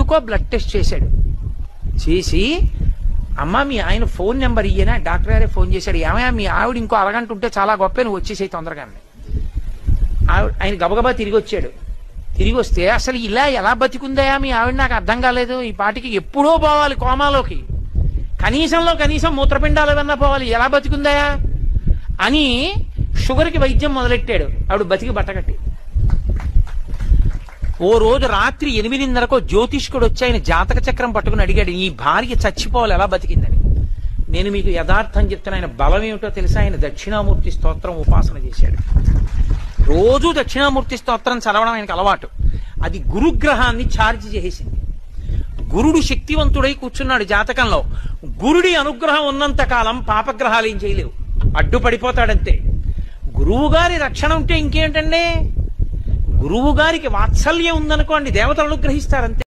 ఎందుకో blood test చేశాడు. చేసి అమ్మ మీ ఆయన ఫోన్ నెంబర్ ఇయ్యనా, డాక్టర్ గారే ఫోన్ చేశాడు. ఏమయ్యా మీ ఆవిడ ఇంకో అరగంట ఉంటే చాలా గొప్ప, నువ్వు వచ్చేసేయి తొందరగానే. ఆయన గబగబా తిరిగి వచ్చాడు. తిరిగి వస్తే అసలు ఇలా ఎలా బతికుందయా మీ ఆవిడ నాకు అర్థం కాలేదు, ఈ పాటికి ఎప్పుడో పోవాలి కోమాలోకి, కనీసం మూత్రపిండాలు ఏమన్నా పోవాలి, ఎలా బతికుందయా అని షుగర్కి వైద్యం మొదలెట్టాడు. ఆవిడ బతికి బట్టకట్టి. ఓ రోజు రాత్రి 8:30కో జ్యోతిష్కుడు వచ్చి ఆయన జాతక చక్రం పట్టుకుని అడిగాడు, ఈ భార్య చచ్చిపోవాలి ఎలా బతికిందని. నేను మీకు యథార్థం చెప్తున్నా, ఆయన బలం ఏమిటో తెలుసా, ఆయన దక్షిణామూర్తి స్తోత్రం ఉపాసన చేశాడు. రోజు దక్షిణామూర్తి స్తోత్రం చదవడం ఆయనకు అలవాటు. అది గురుగ్రహాన్ని ఛార్జ్ చేసింది. గురుడు శక్తివంతుడై కూర్చున్నాడు జాతకంలో. గురుడి అనుగ్రహం ఉన్నంత కాలం పాపగ్రహాలు ఏం చేయలేవు, అడ్డుపడిపోతాడంతే. గురువు గారి రక్షణ ఉంటే ఇంకేంటండి, గురువు గారికి వాత్సల్యం ఉందనుకోండి దేవతలు అనుగ్రహిస్తారంతే.